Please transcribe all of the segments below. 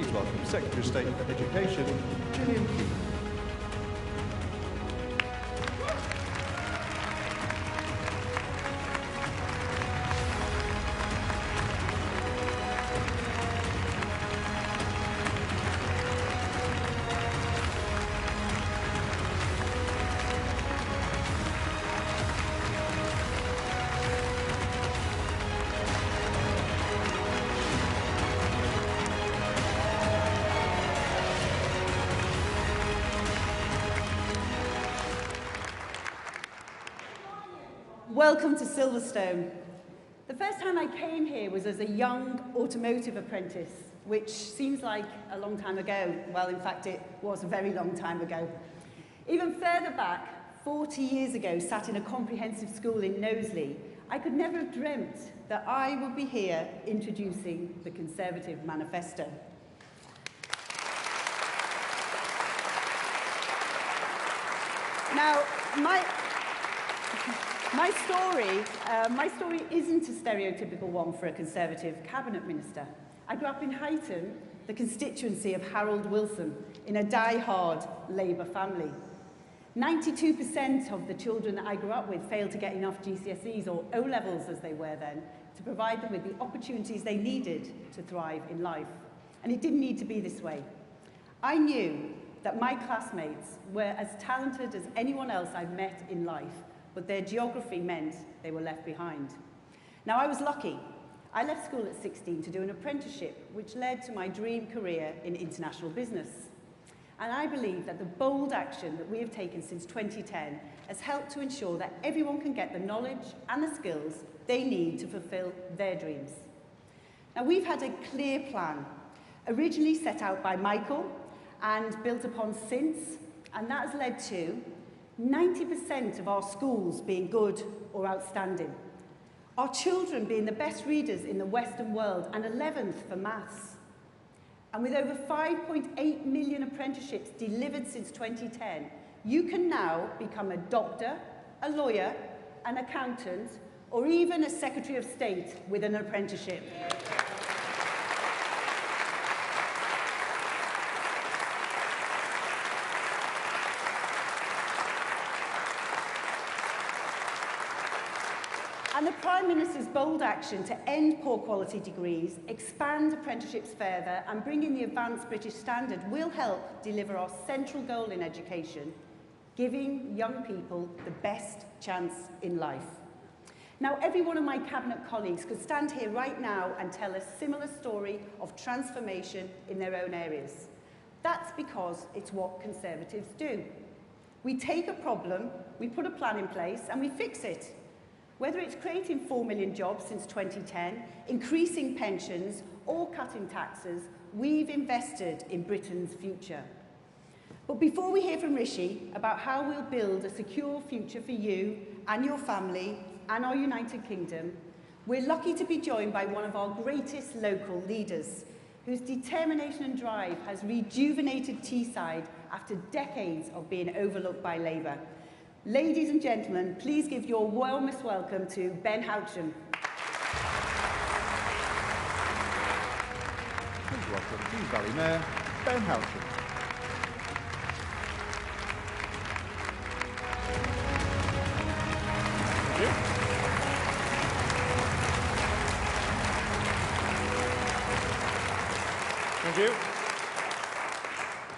please welcome Secretary of State for Education, Gillian Keith. Welcome to Silverstone. The first time I came here was as a young automotive apprentice, which seems like a long time ago. Well, in fact, it was a very long time ago. Even further back, 40 years ago, sat in a comprehensive school in Knowsley, I could never have dreamt that I would be here introducing the Conservative manifesto. Now, my story isn't a stereotypical one for a Conservative cabinet minister. I grew up in Huyton, the constituency of Harold Wilson, in a die-hard Labour family. 92% of the children that I grew up with failed to get enough GCSEs, or O-levels as they were then, to provide them with the opportunities they needed to thrive in life. And it didn't need to be this way. I knew that my classmates were as talented as anyone else I'd met in life, but their geography meant they were left behind. Now, I was lucky. I left school at 16 to do an apprenticeship, which led to my dream career in international business. And I believe that the bold action that we have taken since 2010 has helped to ensure that everyone can get the knowledge and the skills they need to fulfill their dreams. Now, we've had a clear plan, originally set out by Michael and built upon since, and that has led to 90% of our schools being good or outstanding, our children being the best readers in the Western world and 11th for maths. And with over 5.8 million apprenticeships delivered since 2010, you can now become a doctor, a lawyer, an accountant, or even a Secretary of State with an apprenticeship. And the Prime Minister's bold action to end poor quality degrees, expand apprenticeships further and bring in the advanced British standard will help deliver our central goal in education, giving young people the best chance in life. Now, every one of my cabinet colleagues could stand here right now and tell a similar story of transformation in their own areas. That's because it's what Conservatives do. We take a problem, we put a plan in place and we fix it. Whether it's creating 4 million jobs since 2010, increasing pensions, or cutting taxes, we've invested in Britain's future. But before we hear from Rishi about how we'll build a secure future for you and your family and our United Kingdom, we're lucky to be joined by one of our greatest local leaders, whose determination and drive has rejuvenated Teesside after decades of being overlooked by Labour. Ladies and gentlemen, please give your warmest welcome to Ben Houchem. Please welcome Dean Valley Mayor, Ben Houchem. Thank you. Thank you.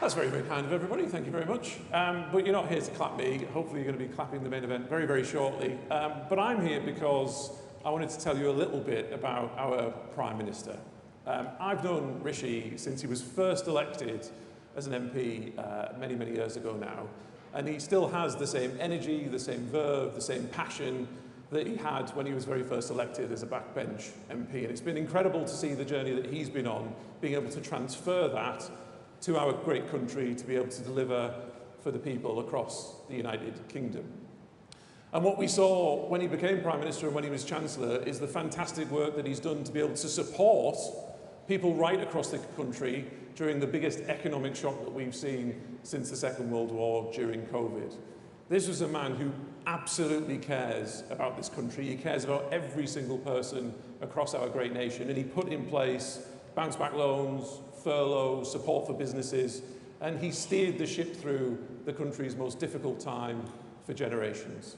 That's very, very kind of everybody. Thank you very much. But you're not here to clap me. Hopefully you're going to be clapping the main event very, very shortly. But I'm here because I wanted to tell you a little bit about our Prime Minister. I've known Rishi since he was first elected as an MP many, many years ago now. And he still has the same energy, the same verve, the same passion that he had when he was very first elected as a backbench MP. And it's been incredible to see the journey that he's been on, being able to transfer that to our great country to be able to deliver for the people across the United Kingdom. And what we saw when he became Prime Minister and when he was Chancellor is the fantastic work that he's done to be able to support people right across the country during the biggest economic shock that we've seen since the Second World War during COVID. This was a man who absolutely cares about this country. He cares about every single person across our great nation, and he put in place bounce back loans, furlough, support for businesses, and he steered the ship through the country's most difficult time for generations.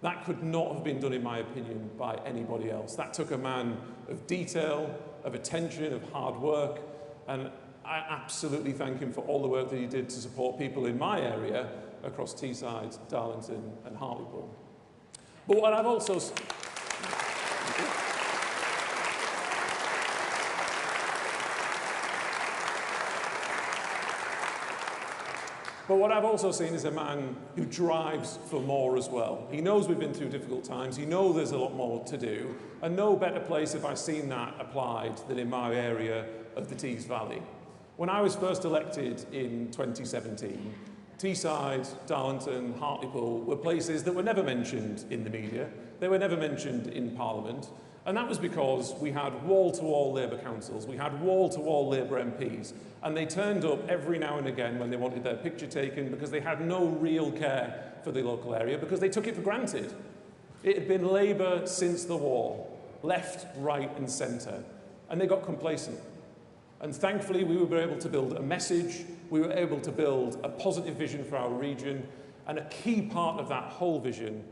That could not have been done, in my opinion, by anybody else. That took a man of detail, of attention, of hard work, and I absolutely thank him for all the work that he did to support people in my area across Teesside, Darlington and Hartlepool. But what I've also seen is a man who drives for more as well. He knows we've been through difficult times, he knows there's a lot more to do, and no better place have I seen that applied than in my area of the Tees Valley. When I was first elected in 2017, Teesside, Darlington, Hartlepool were places that were never mentioned in the media, they were never mentioned in Parliament, and that was because we had wall-to-wall Labour councils, we had wall-to-wall Labour MPs, and they turned up every now and again when they wanted their picture taken because they had no real care for the local area because they took it for granted. It had been Labour since the war, left, right and centre, and they got complacent. And thankfully we were able to build a message, we were able to build a positive vision for our region, and a key part of that whole vision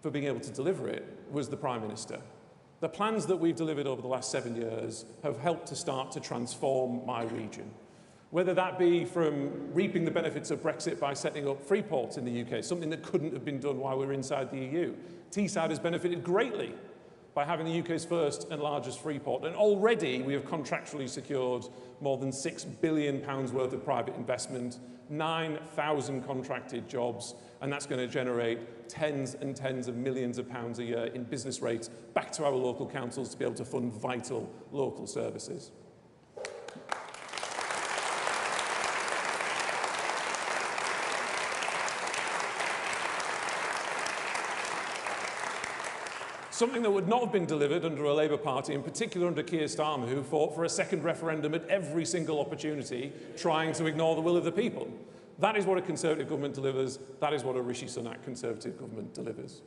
for being able to deliver it was the Prime Minister. The plans that we've delivered over the last 7 years have helped to start to transform my region. Whether that be from reaping the benefits of Brexit by setting up free ports in the UK, something that couldn't have been done while we were inside the EU. Teesside has benefited greatly by having the UK's first and largest free port. And already we have contractually secured more than £6 billion worth of private investment, 9,000 contracted jobs, and that's going to generate tens and tens of millions of pounds a year in business rates back to our local councils to be able to fund vital local services. Something that would not have been delivered under a Labour Party, in particular under Keir Starmer, who fought for a second referendum at every single opportunity, trying to ignore the will of the people. That is what a Conservative government delivers. That is what a Rishi Sunak Conservative government delivers.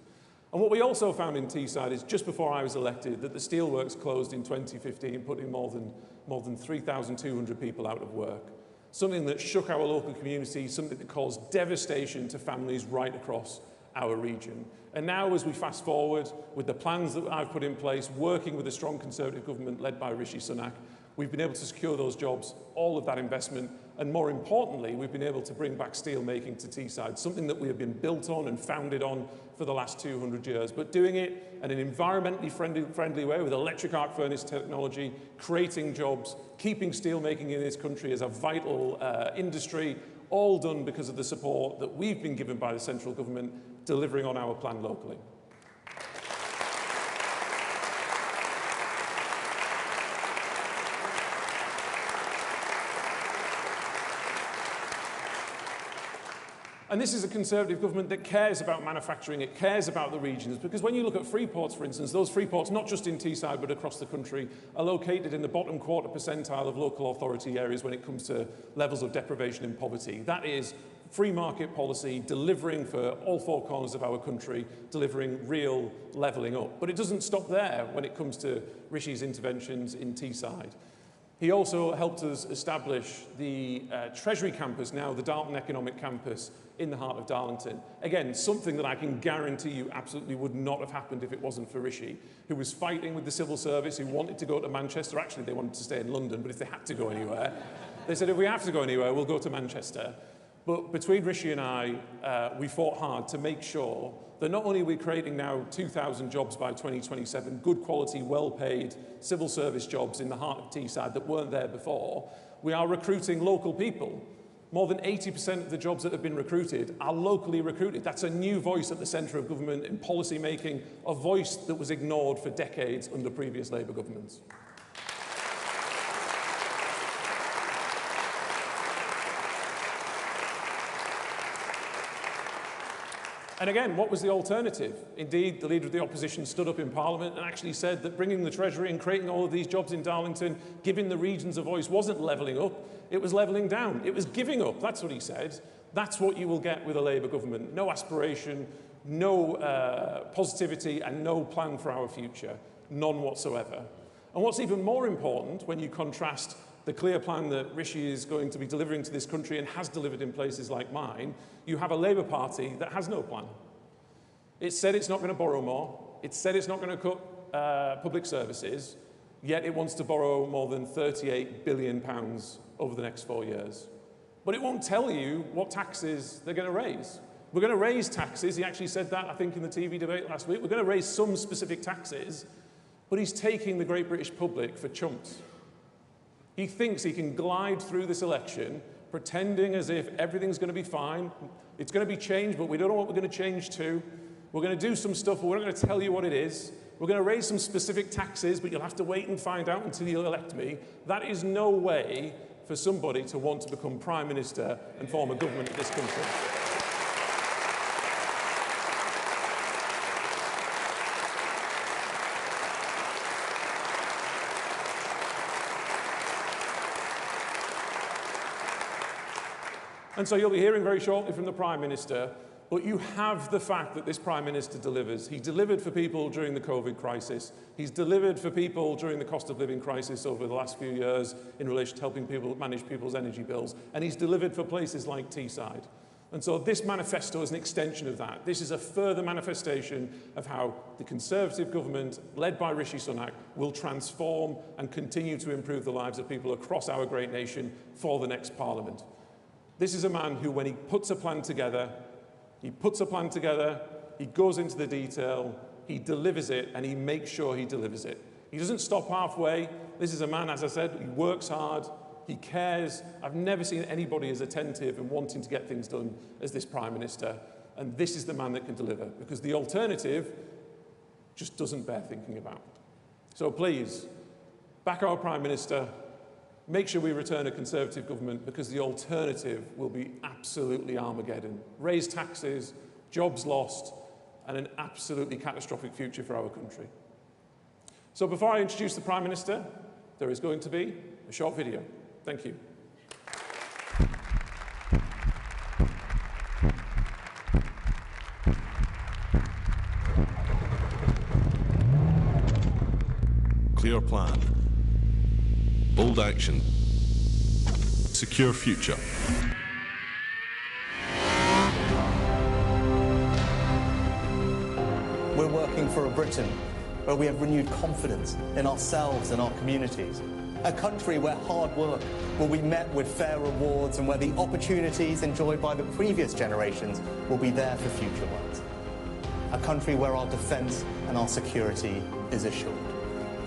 And what we also found in Teesside is, just before I was elected, that the steelworks closed in 2015, putting more than 3,200 people out of work. Something that shook our local community, something that caused devastation to families right across our region. And now, as we fast forward with the plans that I've put in place, working with a strong Conservative government led by Rishi Sunak, we've been able to secure those jobs, all of that investment, and more importantly, we've been able to bring back steel making to Teesside, something that we have been built on and founded on for the last 200 years, but doing it in an environmentally friendly way with electric arc furnace technology, creating jobs, keeping steel making in this country as a vital industry, all done because of the support that we've been given by the central government, delivering on our plan locally. And this is a Conservative government that cares about manufacturing, it cares about the regions, because when you look at free ports, for instance, those free ports, not just in Teesside but across the country, are located in the bottom quarter percentile of local authority areas when it comes to levels of deprivation and poverty. That is free market policy, delivering for all four corners of our country, delivering real levelling up. But it doesn't stop there when it comes to Rishi's interventions in Teesside. He also helped us establish the Treasury campus, now the Darlington Economic Campus, in the heart of Darlington. Again, something that I can guarantee you absolutely would not have happened if it wasn't for Rishi, who was fighting with the civil service, who wanted to go to Manchester. Actually, they wanted to stay in London, but if they had to go anywhere, they said, if we have to go anywhere, we'll go to Manchester. But between Rishi and I, we fought hard to make sure that not only are we creating now 2,000 jobs by 2027, good quality, well-paid civil service jobs in the heart of Teesside that weren't there before, we are recruiting local people. More than 80% of the jobs that have been recruited are locally recruited. That's a new voice at the centre of government in policy making, a voice that was ignored for decades under previous Labour governments. And again, what was the alternative? Indeed, the Leader of the Opposition stood up in Parliament and actually said that bringing the Treasury and creating all of these jobs in Darlington, giving the regions a voice, wasn't levelling up, it was levelling down. It was giving up, that's what he said. That's what you will get with a Labour government. No aspiration, no positivity and no plan for our future. None whatsoever. And what's even more important when you contrast the clear plan that Rishi is going to be delivering to this country and has delivered in places like mine, you have a Labour Party that has no plan. It said it's not going to borrow more. It said it's not going to cut public services, yet it wants to borrow more than £38 billion over the next 4 years. But it won't tell you what taxes they're going to raise. We're going to raise taxes. He actually said that, I think, in the TV debate last week. We're going to raise some specific taxes, but he's taking the great British public for chumps. He thinks he can glide through this election pretending as if everything's going to be fine. It's going to be changed, but we don't know what we're going to change to. We're going to do some stuff, but we're not going to tell you what it is. We're going to raise some specific taxes, but you'll have to wait and find out until you elect me. That is no way for somebody to want to become Prime Minister and form a government of this country. And so you'll be hearing very shortly from the Prime Minister, but you have the fact that this Prime Minister delivers. He delivered for people during the COVID crisis. He's delivered for people during the cost of living crisis over the last few years in relation to helping people manage people's energy bills. And he's delivered for places like Teesside. And so this manifesto is an extension of that. This is a further manifestation of how the Conservative government, led by Rishi Sunak, will transform and continue to improve the lives of people across our great nation for the next Parliament. This is a man who, when he puts a plan together, he goes into the detail, he delivers it, and he makes sure he delivers it. He doesn't stop halfway. This is a man, as I said, he works hard, he cares. I've never seen anybody as attentive and wanting to get things done as this Prime Minister. And this is the man that can deliver, because the alternative just doesn't bear thinking about. So please, back our Prime Minister. Make sure we return a Conservative government, because the alternative will be absolutely Armageddon. Raise taxes, jobs lost, and an absolutely catastrophic future for our country. So before I introduce the Prime Minister, there is going to be a short video. Thank you. Clear plan. Bold action. Secure future. We're working for a Britain where we have renewed confidence in ourselves and our communities. A country where hard work will be met with fair rewards and where the opportunities enjoyed by the previous generations will be there for future ones. A country where our defence and our security is assured.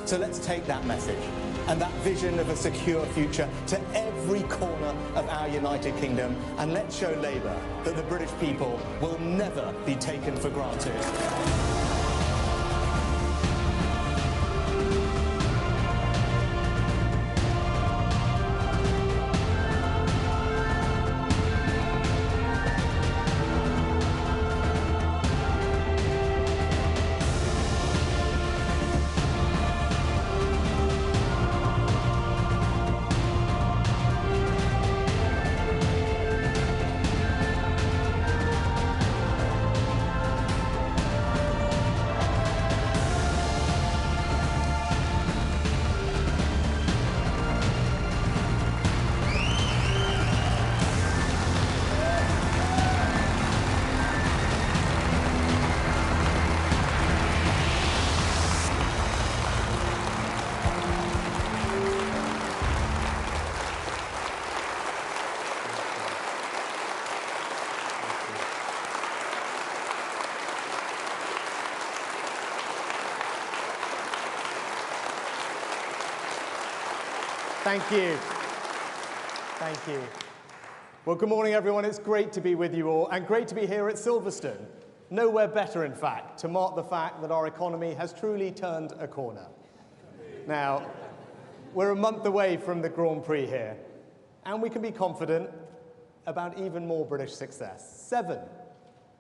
So let's take that message and that vision of a secure future to every corner of our United Kingdom, and let's show Labour that the British people will never be taken for granted. Thank you. Thank you. Well, good morning, everyone. It's great to be with you all, and great to be here at Silverstone. Nowhere better, in fact, to mark the fact that our economy has truly turned a corner. Now, we're a month away from the Grand Prix here, and we can be confident about even more British success. 7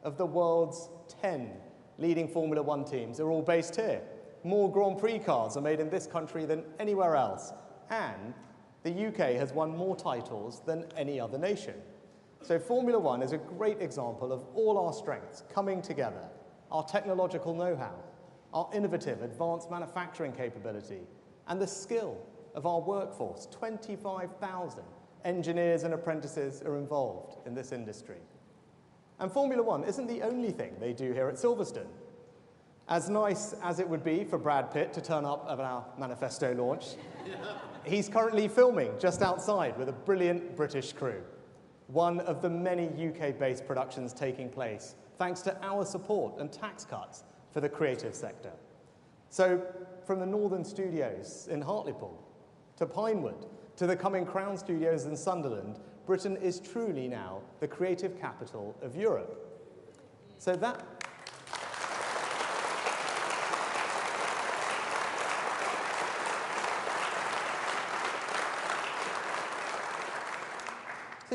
of the world's 10 leading Formula One teams are all based here. More Grand Prix cars are made in this country than anywhere else. And the UK has won more titles than any other nation. So Formula One is a great example of all our strengths coming together, our technological know-how, our innovative advanced manufacturing capability, and the skill of our workforce. 25,000 engineers and apprentices are involved in this industry. And Formula One isn't the only thing they do here at Silverstone. As nice as it would be for Brad Pitt to turn up at our manifesto launch, he's currently filming just outside with a brilliant British crew, one of the many UK-based productions taking place thanks to our support and tax cuts for the creative sector. So from the Northern Studios in Hartlepool to Pinewood to the coming Crown Studios in Sunderland, Britain is truly now the creative capital of Europe. So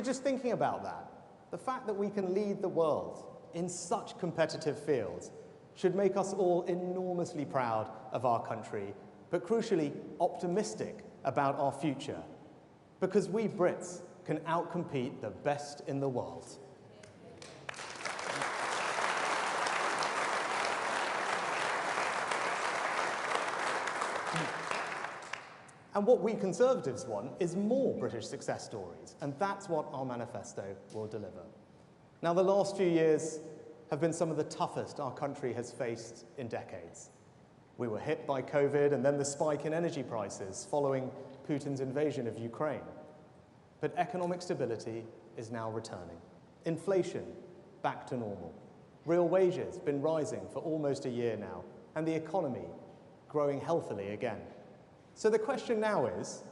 just thinking about that, the fact that we can lead the world in such competitive fields should make us all enormously proud of our country, but crucially optimistic about our future, because we Brits can outcompete the best in the world. And what we Conservatives want is more British success stories, and that's what our manifesto will deliver. Now, the last few years have been some of the toughest our country has faced in decades. We were hit by COVID and then the spike in energy prices following Putin's invasion of Ukraine. But economic stability is now returning. Inflation back to normal. Real wages been rising for almost a year now, and the economy growing healthily again. So the question now is,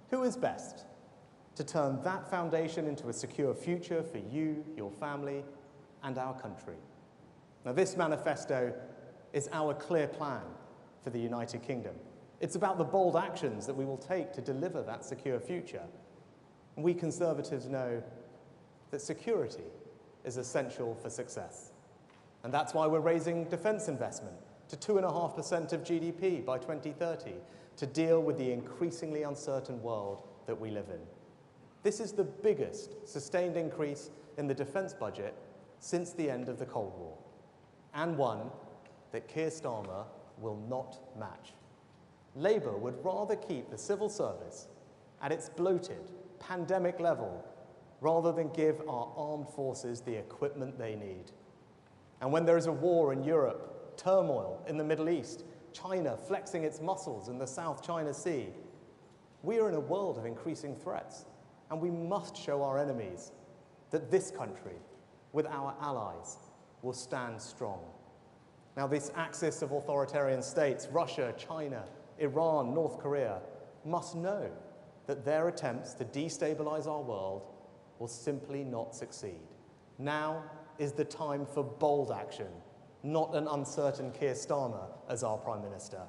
who is best to turn that foundation into a secure future for you, your family, and our country? Now, this manifesto is our clear plan for the United Kingdom. It's about the bold actions that we will take to deliver that secure future. And we Conservatives know that security is essential for success. And that's why we're raising defence investment to 2.5% of GDP by 2030 to deal with the increasingly uncertain world that we live in. This is the biggest sustained increase in the defence budget since the end of the Cold War, and one that Keir Starmer will not match. Labour would rather keep the civil service at its bloated, pandemic level rather than give our armed forces the equipment they need. And when there is a war in Europe, turmoil in the Middle East, China flexing its muscles in the South China Sea, we are in a world of increasing threats, and we must show our enemies that this country, with our allies, will stand strong. Now, this axis of authoritarian states, Russia, China, Iran, North Korea, must know that their attempts to destabilize our world will simply not succeed. Now is the time for bold action, not an uncertain Keir Starmer as our Prime Minister.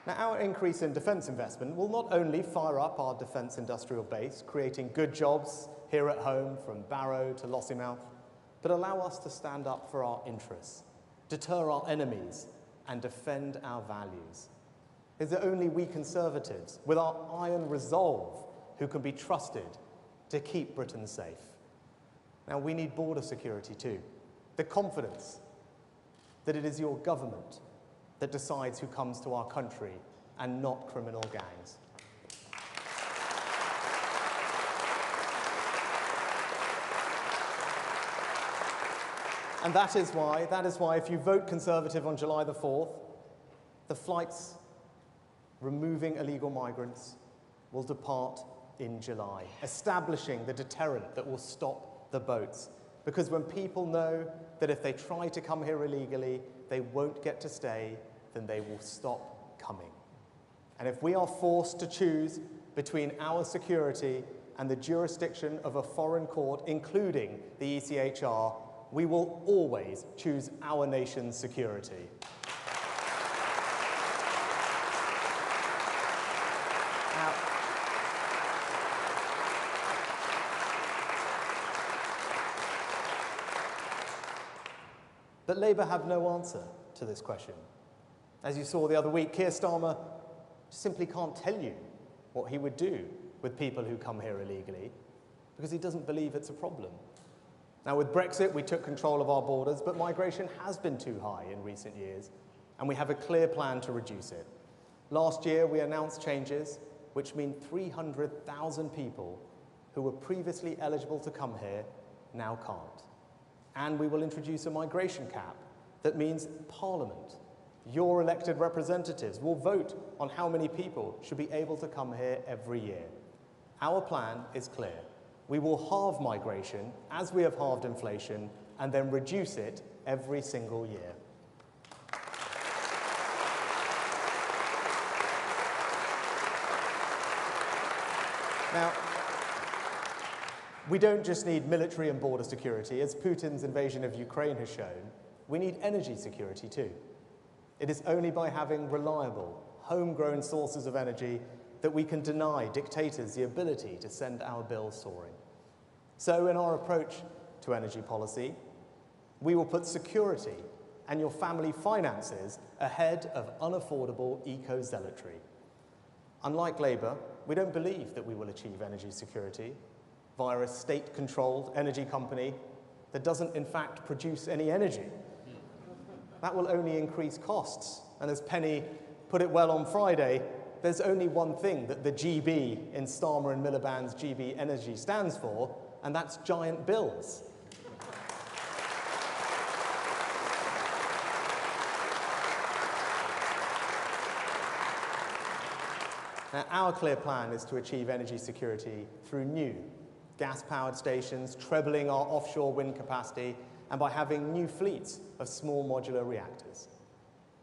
Now, our increase in defence investment will not only fire up our defence industrial base, creating good jobs here at home from Barrow to Lossiemouth, but allow us to stand up for our interests, deter our enemies, and defend our values. It's only we Conservatives, with our iron resolve, who can be trusted to keep Britain safe. Now, we need border security too. The confidence that it is your government that decides who comes to our country and not criminal gangs. And that is why if you vote Conservative on July the 4th, the flights removing illegal migrants will depart in July, establishing the deterrent that will stop the boats. Because when people know that if they try to come here illegally, they won't get to stay, then they will stop coming. And if we are forced to choose between our security and the jurisdiction of a foreign court, including the ECHR, we will always choose our nation's security. Now, but Labour have no answer to this question. As you saw the other week, Keir Starmer simply can't tell you what he would do with people who come here illegally because he doesn't believe it's a problem. Now, with Brexit, we took control of our borders, but migration has been too high in recent years, and we have a clear plan to reduce it. Last year, we announced changes which mean 300,000 people who were previously eligible to come here now can't. And we will introduce a migration cap that means Parliament, your elected representatives, will vote on how many people should be able to come here every year. Our plan is clear. We will halve migration as we have halved inflation and then reduce it every single year. Now, we don't just need military and border security. As Putin's invasion of Ukraine has shown, we need energy security too. It is only by having reliable, homegrown sources of energy that we can deny dictators the ability to send our bills soaring. So in our approach to energy policy, we will put security and your family finances ahead of unaffordable eco-zealotry. Unlike Labour, we don't believe that we will achieve energy security via a state-controlled energy company that doesn't in fact produce any energy. That will only increase costs. And as Penny put it well on Friday, there's only one thing that the GB in Starmer and Miliband's GB Energy stands for, and that's giant bills. Now, our clear plan is to achieve energy security through new gas-powered stations, trebling our offshore wind capacity, and by having new fleets of small modular reactors.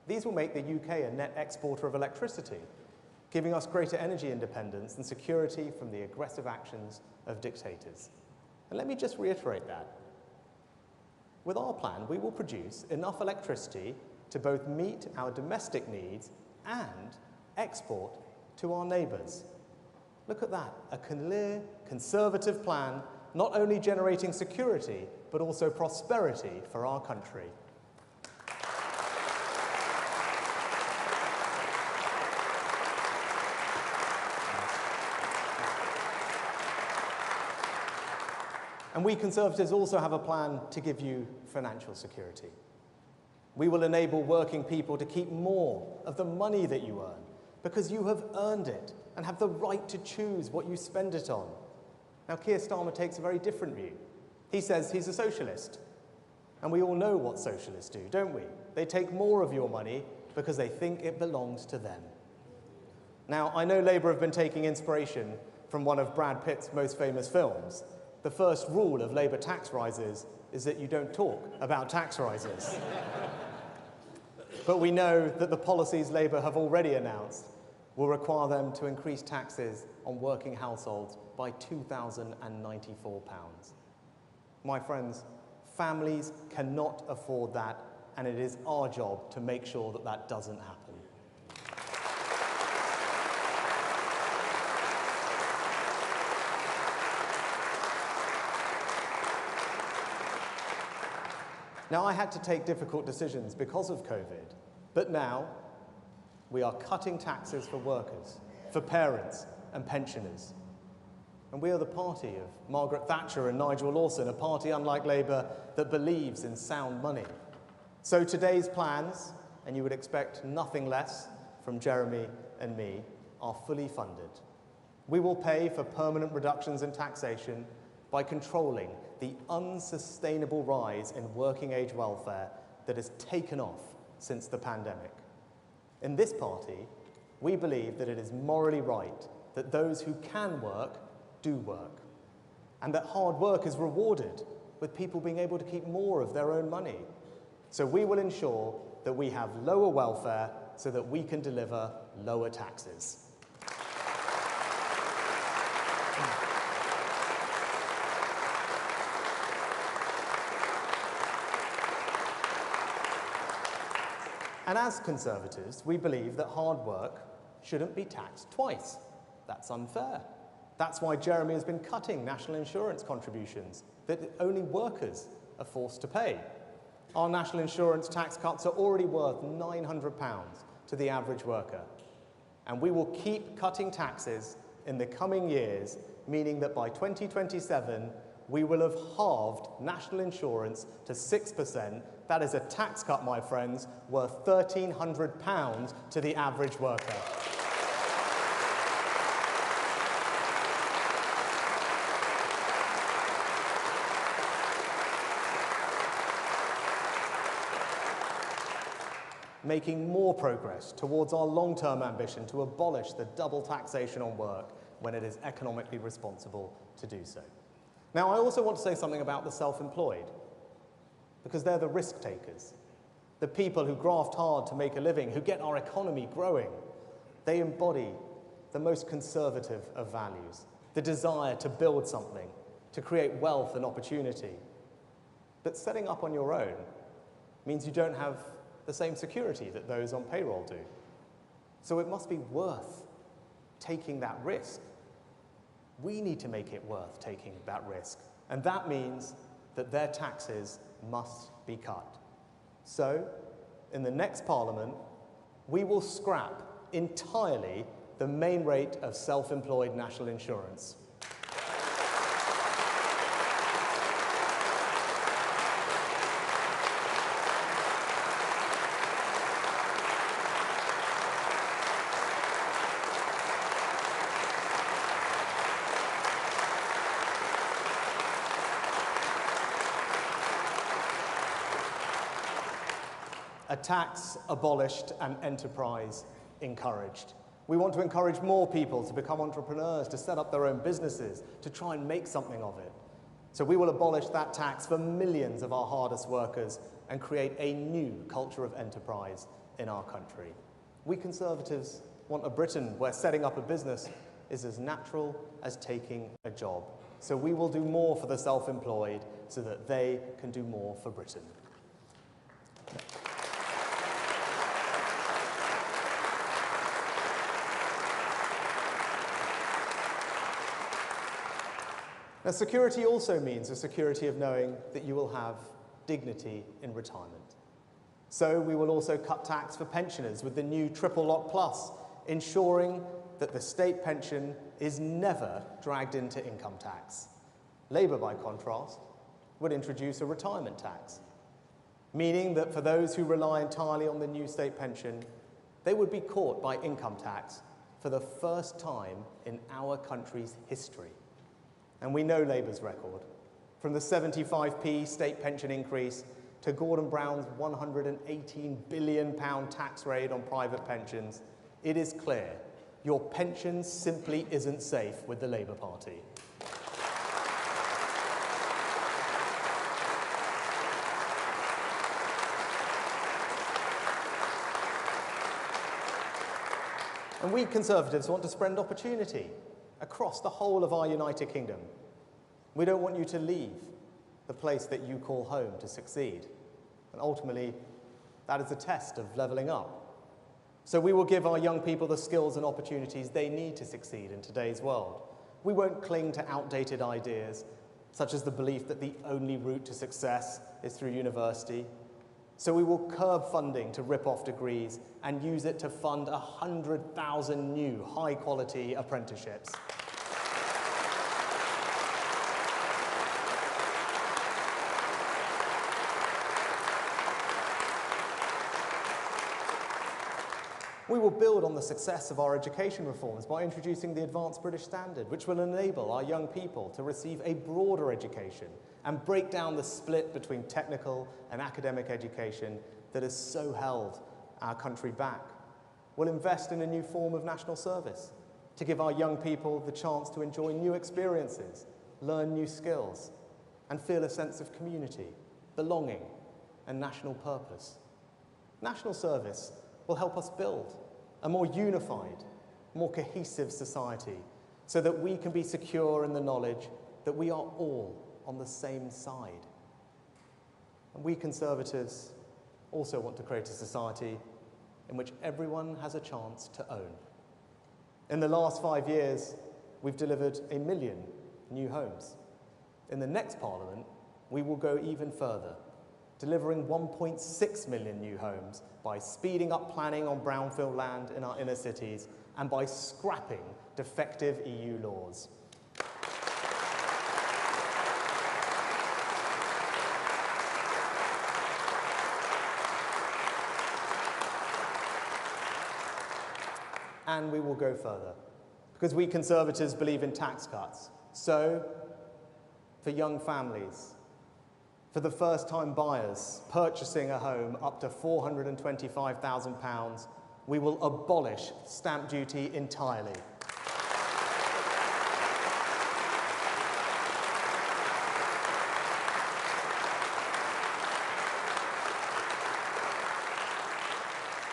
These will make the UK a net exporter of electricity, giving us greater energy independence and security from the aggressive actions of dictators. And let me just reiterate that. With our plan, we will produce enough electricity to both meet our domestic needs and export to our neighbours. Look at that, a clear, conservative plan, not only generating security, but also prosperity for our country. And we Conservatives also have a plan to give you financial security. We will enable working people to keep more of the money that you earn, because you have earned it and have the right to choose what you spend it on. Now, Keir Starmer takes a very different view. He says he's a socialist. And we all know what socialists do, don't we? They take more of your money because they think it belongs to them. Now, I know Labour have been taking inspiration from one of Brad Pitt's most famous films. The first rule of Labour tax rises is that you don't talk about tax rises. But we know that the policies Labour have already announced will require them to increase taxes on working households by £2,094. My friends, families cannot afford that, and it is our job to make sure that that doesn't happen. Now, I had to take difficult decisions because of COVID, but now we are cutting taxes for workers, for parents and pensioners. And we are the party of Margaret Thatcher and Nigel Lawson, a party, unlike Labour, that believes in sound money. So today's plans, and you would expect nothing less from Jeremy and me, are fully funded. We will pay for permanent reductions in taxation by controlling the unsustainable rise in working-age welfare that has taken off since the pandemic. In this party, we believe that it is morally right that those who can work do work, and that hard work is rewarded with people being able to keep more of their own money. So we will ensure that we have lower welfare so that we can deliver lower taxes. And as Conservatives, we believe that hard work shouldn't be taxed twice. That's unfair. That's why Jeremy has been cutting national insurance contributions that only workers are forced to pay. Our national insurance tax cuts are already worth £900 to the average worker. And we will keep cutting taxes in the coming years, meaning that by 2027, we will have halved national insurance to 6%. That is a tax cut, my friends, worth £1,300 to the average worker. Making more progress towards our long-term ambition to abolish the double taxation on work when it is economically responsible to do so. Now, I also want to say something about the self-employed, because they're the risk takers, the people who graft hard to make a living, who get our economy growing. They embody the most conservative of values, the desire to build something, to create wealth and opportunity. But setting up on your own means you don't have the same security that those on payroll do. So it must be worth taking that risk. We need to make it worth taking that risk. And that means that their taxes must be cut. So, in the next Parliament, we will scrap entirely the main rate of self-employed national insurance. A tax abolished and enterprise encouraged. We want to encourage more people to become entrepreneurs, to set up their own businesses, to try and make something of it. So we will abolish that tax for millions of our hardest workers and create a new culture of enterprise in our country. We Conservatives want a Britain where setting up a business is as natural as taking a job. So we will do more for the self-employed so that they can do more for Britain. Now, security also means a security of knowing that you will have dignity in retirement. So we will also cut tax for pensioners with the new Triple Lock Plus, ensuring that the state pension is never dragged into income tax. Labour, by contrast, would introduce a retirement tax, meaning that for those who rely entirely on the new state pension, they would be caught by income tax for the first time in our country's history. And we know Labour's record. From the 75p state pension increase to Gordon Brown's £118 billion tax raid on private pensions, it is clear your pension simply isn't safe with the Labour Party. And we Conservatives want to spread opportunity across the whole of our United Kingdom. We don't want you to leave the place that you call home to succeed. And ultimately, that is a test of levelling up. So we will give our young people the skills and opportunities they need to succeed in today's world. We won't cling to outdated ideas, such as the belief that the only route to success is through university. So we will curb funding to rip off degrees and use it to fund 100,000 new high-quality apprenticeships. We will build on the success of our education reforms by introducing the Advanced British Standard, which will enable our young people to receive a broader education and break down the split between technical and academic education that has so held our country back. We'll invest in a new form of national service to give our young people the chance to enjoy new experiences, learn new skills, and feel a sense of community, belonging, and national purpose. National service will help us build a more unified, more cohesive society so that we can be secure in the knowledge that we are all on the same side. And we Conservatives also want to create a society in which everyone has a chance to own. In the last 5 years, we've delivered 1 million new homes. In the next Parliament, we will go even further, delivering 1.6 million new homes by speeding up planning on brownfield land in our inner cities and by scrapping defective EU laws. And we will go further, because we Conservatives believe in tax cuts. So, for young families, for the first-time buyers purchasing a home up to £425,000, we will abolish stamp duty entirely.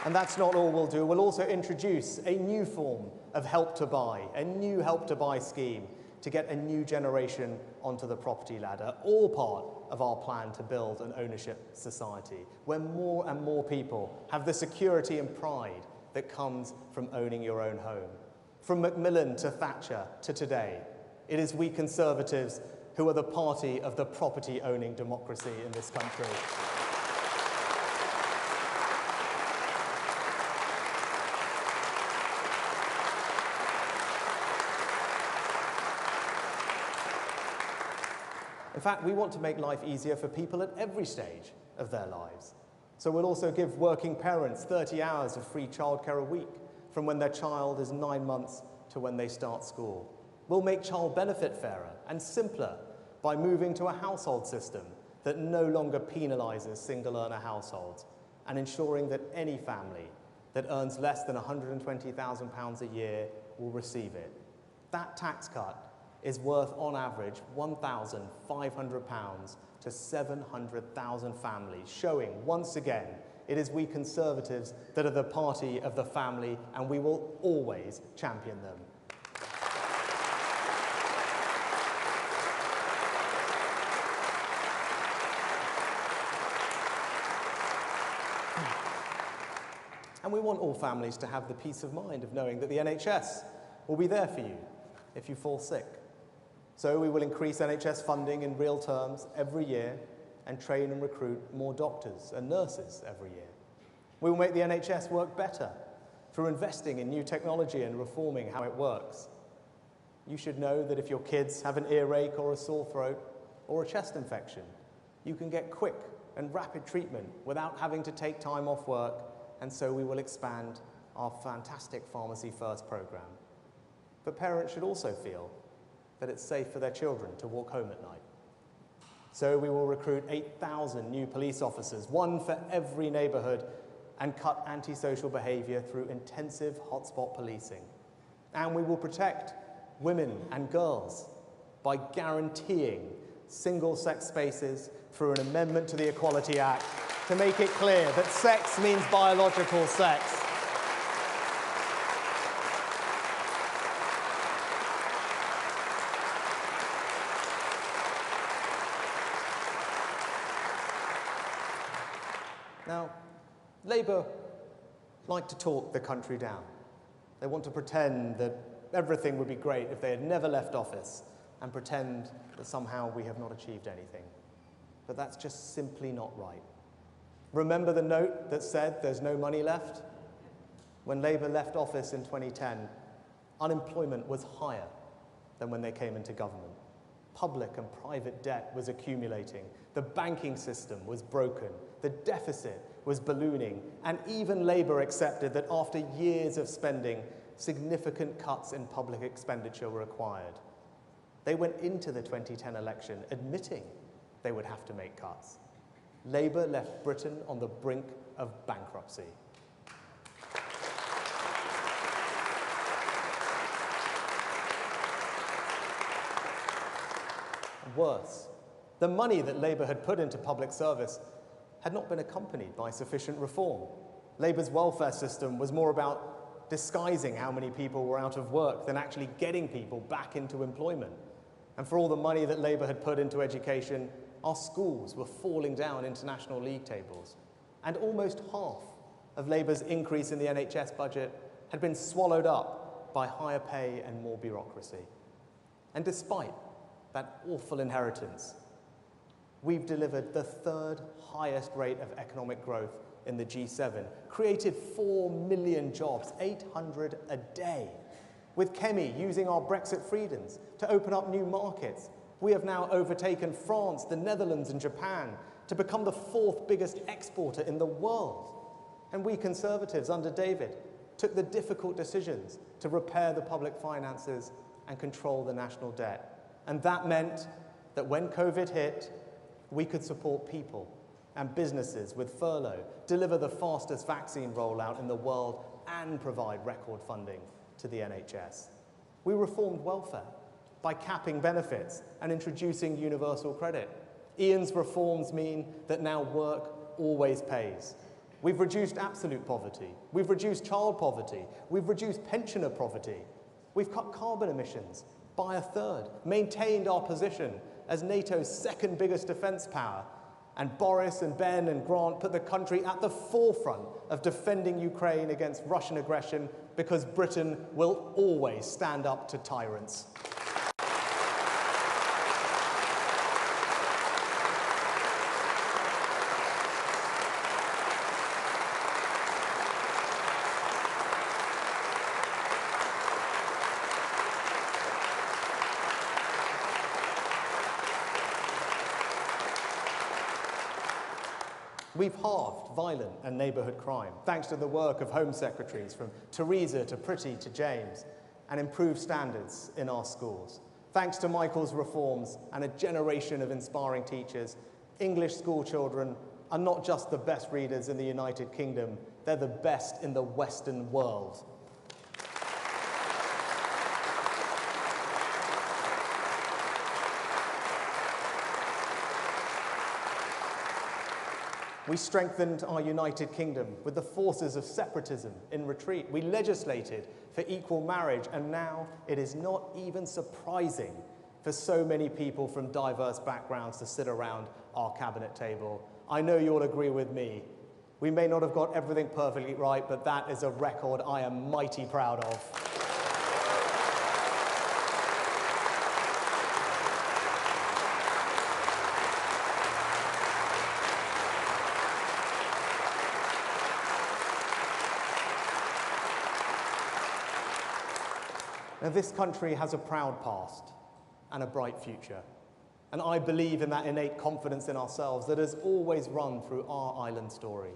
And that's not all we'll do. We'll also introduce a new form of Help to Buy, a new Help to Buy scheme to get a new generation onto the property ladder, all part of our plan to build an ownership society where more and more people have the security and pride that comes from owning your own home. From Macmillan to Thatcher to today, it is we Conservatives who are the party of the property-owning democracy in this country. In fact, we want to make life easier for people at every stage of their lives. So we'll also give working parents 30 hours of free childcare a week from when their child is 9 months to when they start school. We'll make child benefit fairer and simpler by moving to a household system that no longer penalises single-earner households and ensuring that any family that earns less than £120,000 a year will receive it. That tax cut is worth, on average, £1,500 to 700,000 families, showing, once again, it is we Conservatives that are the party of the family, and we will always champion them. And we want all families to have the peace of mind of knowing that the NHS will be there for you if you fall sick. So we will increase NHS funding in real terms every year and train and recruit more doctors and nurses every year. We will make the NHS work better through investing in new technology and reforming how it works. You should know that if your kids have an earache or a sore throat or a chest infection, you can get quick and rapid treatment without having to take time off work, and so we will expand our fantastic Pharmacy First programme. But parents should also feel that it's safe for their children to walk home at night. So we will recruit 8,000 new police officers, one for every neighbourhood, and cut antisocial behaviour through intensive hotspot policing. And we will protect women and girls by guaranteeing single-sex spaces through an amendment to the Equality Act to make it clear that sex means biological sex. Now, Labour like to talk the country down. They want to pretend that everything would be great if they had never left office and pretend that somehow we have not achieved anything. But that's just simply not right. Remember the note that said there's no money left? When Labour left office in 2010, unemployment was higher than when they came into government. Public and private debt was accumulating, the banking system was broken, the deficit was ballooning, and even Labour accepted that after years of spending, significant cuts in public expenditure were required. They went into the 2010 election admitting they would have to make cuts. Labour left Britain on the brink of bankruptcy. Worse, the money that Labour had put into public service had not been accompanied by sufficient reform. Labour's welfare system was more about disguising how many people were out of work than actually getting people back into employment. And for all the money that Labour had put into education, our schools were falling down international league tables. And almost half of Labour's increase in the NHS budget had been swallowed up by higher pay and more bureaucracy. And despite that awful inheritance, we've delivered the third highest rate of economic growth in the G7, created 4 million jobs, 800 a day. With Kemi using our Brexit freedoms to open up new markets, we have now overtaken France, the Netherlands and Japan to become the 4th biggest exporter in the world. And we Conservatives under David took the difficult decisions to repair the public finances and control the national debt. And that meant that when COVID hit, we could support people and businesses with furlough, deliver the fastest vaccine rollout in the world, and provide record funding to the NHS. We reformed welfare by capping benefits and introducing universal credit. Ian's reforms mean that now work always pays. We've reduced absolute poverty. We've reduced child poverty. We've reduced pensioner poverty. We've cut carbon emissions by 1/3, maintained our position as NATO's 2nd biggest defence power, and Boris and Ben and Grant put the country at the forefront of defending Ukraine against Russian aggression, because Britain will always stand up to tyrants. We've halved violent and neighbourhood crime, thanks to the work of Home Secretaries from Theresa to Priti to James, and improved standards in our schools. Thanks to Michael's reforms and a generation of inspiring teachers, English school children are not just the best readers in the United Kingdom, they're the best in the Western world. We strengthened our United Kingdom with the forces of separatism in retreat. We legislated for equal marriage, and now it is not even surprising for so many people from diverse backgrounds to sit around our cabinet table. I know you'll agree with me. We may not have got everything perfectly right, but that is a record I am mighty proud of. Now, this country has a proud past and a bright future, and I believe in that innate confidence in ourselves that has always run through our island story.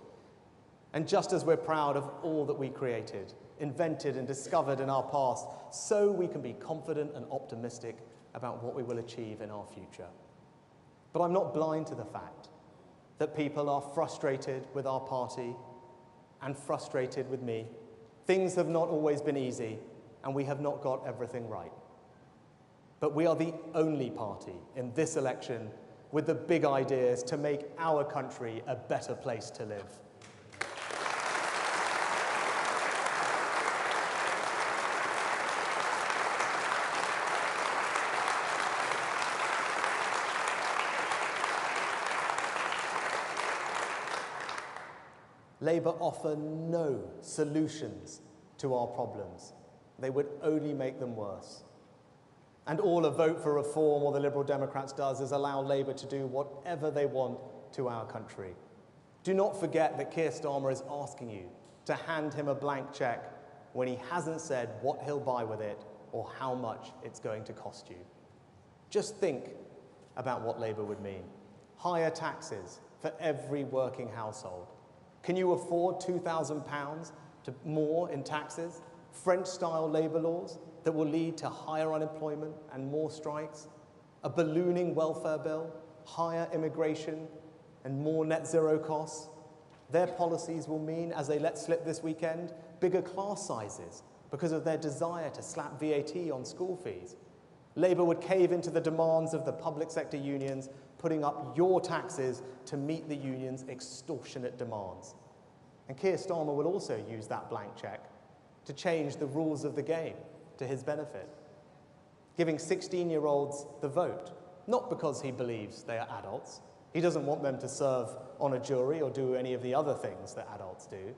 And just as we're proud of all that we created, invented and discovered in our past, so we can be confident and optimistic about what we will achieve in our future. But I'm not blind to the fact that people are frustrated with our party and frustrated with me. Things have not always been easy, and we have not got everything right. But we are the only party in this election with the big ideas to make our country a better place to live. Labour offer no solutions to our problems. They would only make them worse. And all a vote for reform or the Liberal Democrats does is allow Labour to do whatever they want to our country. Do not forget that Keir Starmer is asking you to hand him a blank cheque when he hasn't said what he'll buy with it or how much it's going to cost you. Just think about what Labour would mean. Higher taxes for every working household. Can you afford £2,000 more in taxes? French-style labour laws that will lead to higher unemployment and more strikes, a ballooning welfare bill, higher immigration, and more net zero costs. Their policies will mean, as they let slip this weekend, bigger class sizes because of their desire to slap VAT on school fees. Labour would cave into the demands of the public sector unions, putting up your taxes to meet the unions' extortionate demands. And Keir Starmer will also use that blank cheque to change the rules of the game to his benefit, giving 16-year-olds the vote, not because he believes they are adults. He doesn't want them to serve on a jury or do any of the other things that adults do,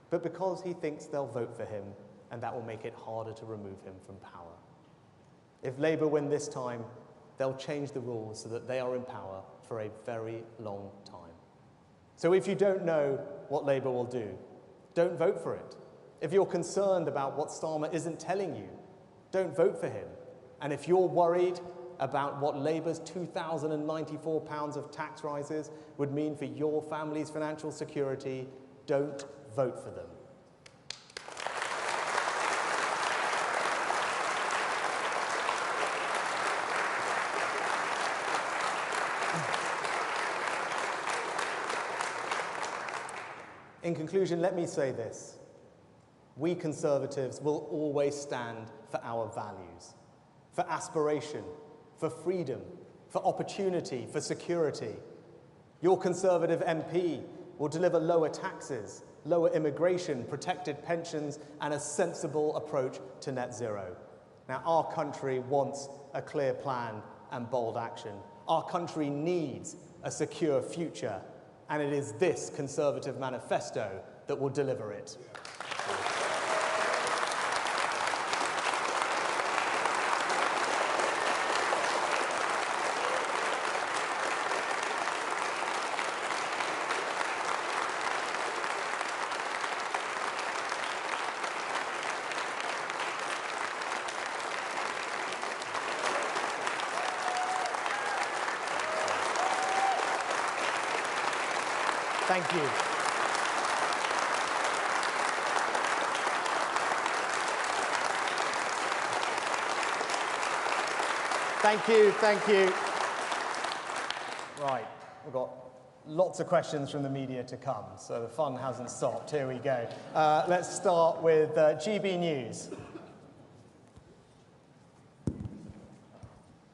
but because he thinks they'll vote for him and that will make it harder to remove him from power. If Labour win this time, they'll change the rules so that they are in power for a very long time. So if you don't know what Labour will do, don't vote for it. If you're concerned about what Starmer isn't telling you, don't vote for him. And if you're worried about what Labour's £2,094 of tax rises would mean for your family's financial security, don't vote for them. In conclusion, let me say this. We Conservatives will always stand for our values, for aspiration, for freedom, for opportunity, for security. Your Conservative MP will deliver lower taxes, lower immigration, protected pensions, and a sensible approach to net zero. Now, our country wants a clear plan and bold action. Our country needs a secure future, and it is this Conservative manifesto that will deliver it. Thank you. Thank you, thank you. Right, we've got lots of questions from the media to come, so the fun hasn't stopped. Here we go. Let's start with GB News.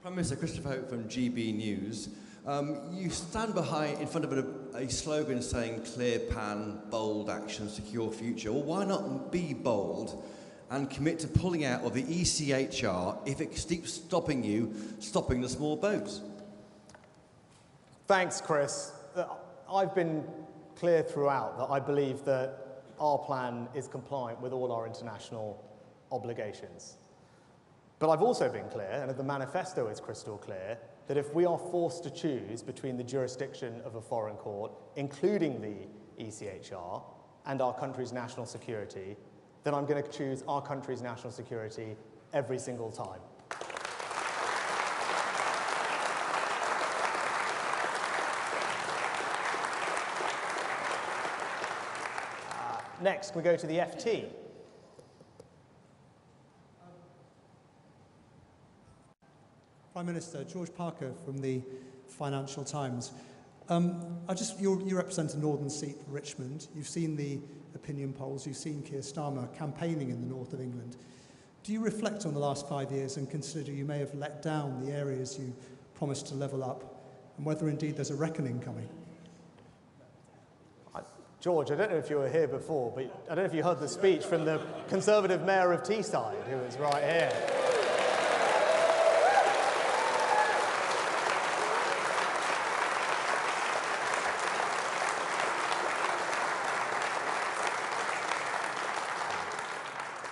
Prime Minister Christopher Hope from GB News. You stand behind, in front of a slogan saying clear plan, bold action, secure future. Well, why not be bold and commit to pulling out of the ECHR if it keeps stopping the small boats? Thanks, Chris. I've been clear throughout that I believe that our plan is compliant with all our international obligations. But I've also been clear, and the manifesto is crystal clear, that if we are forced to choose between the jurisdiction of a foreign court, including the ECHR, and our country's national security, then I'm going to choose our country's national security every single time. Next, we go to the FT. Prime Minister, George Parker from the Financial Times. You represent a northern seat, Richmond. You've seen the opinion polls, you've seen Keir Starmer campaigning in the north of England. Do you reflect on the last 5 years and consider you may have let down the areas you promised to level up, and whether indeed there's a reckoning coming? George, I don't know if you were here before, but I don't know if you heard the speech from the Conservative Mayor of Teesside, who was right here.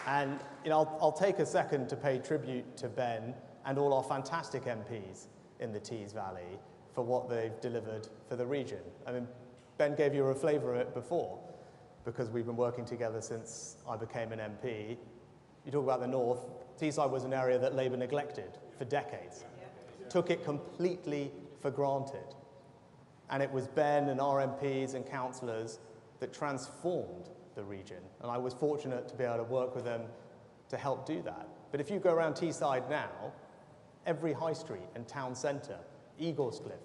And I'll take a second to pay tribute to Ben and all our fantastic MPs in the Tees Valley for what they've delivered for the region. I mean, Ben gave you a flavour of it before, because we've been working together since I became an MP. You talk about the north, Teesside was an area that Labour neglected for decades, took it completely for granted. And it was Ben and our MPs and councillors that transformed the region. And I was fortunate to be able to work with them to help do that. But if you go around Teesside now, every high street and town centre, Eaglescliffe,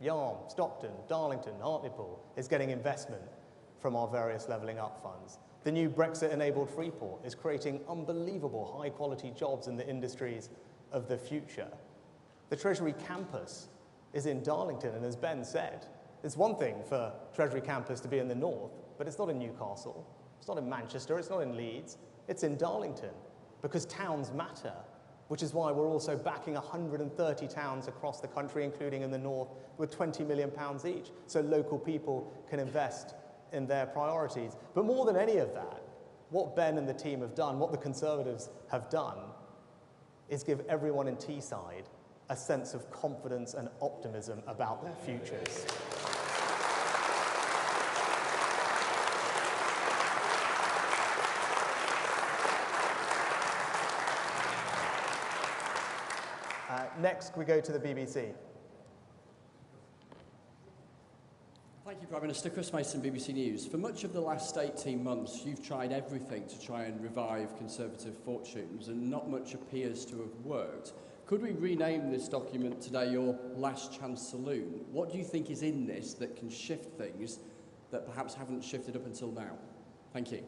Yarm, Stockton, Darlington, Hartlepool is getting investment from our various levelling up funds. The new Brexit-enabled Freeport is creating unbelievable high-quality jobs in the industries of the future. The Treasury campus is in Darlington, and as Ben said, it's one thing for Treasury campus to be in the north, but it's not in Newcastle, it's not in Manchester, it's not in Leeds, it's in Darlington, because towns matter, which is why we're also backing 130 towns across the country, including in the north, with £20 million each, so local people can invest in their priorities. But more than any of that, what Ben and the team have done, what the Conservatives have done, is give everyone in Teesside a sense of confidence and optimism about their futures. Next, we go to the BBC. Thank you, Prime Minister. Chris Mason, BBC News. For much of the last 18 months, you've tried everything to try and revive Conservative fortunes, and not much appears to have worked. Could we rename this document today your Last Chance Saloon? What do you think is in this that can shift things that perhaps haven't shifted up until now? Thank you.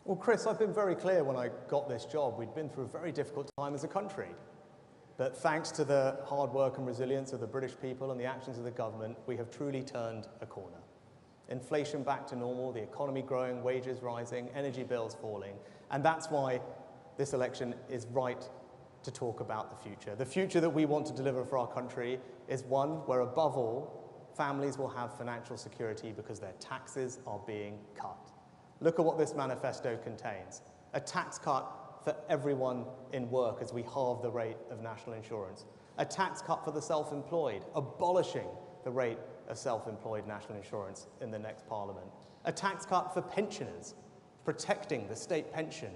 Well, Chris, I've been very clear when I got this job. We'd been through a very difficult time as a country. But thanks to the hard work and resilience of the British people and the actions of the government, we have truly turned a corner. Inflation back to normal, the economy growing, wages rising, energy bills falling. And that's why this election is right to talk about the future. The future that we want to deliver for our country is one where, above all, families will have financial security because their taxes are being cut. Look at what this manifesto contains. A tax cut for everyone in work as we halve the rate of national insurance. A tax cut for the self-employed, abolishing the rate of self-employed national insurance in the next Parliament. A tax cut for pensioners, protecting the state pension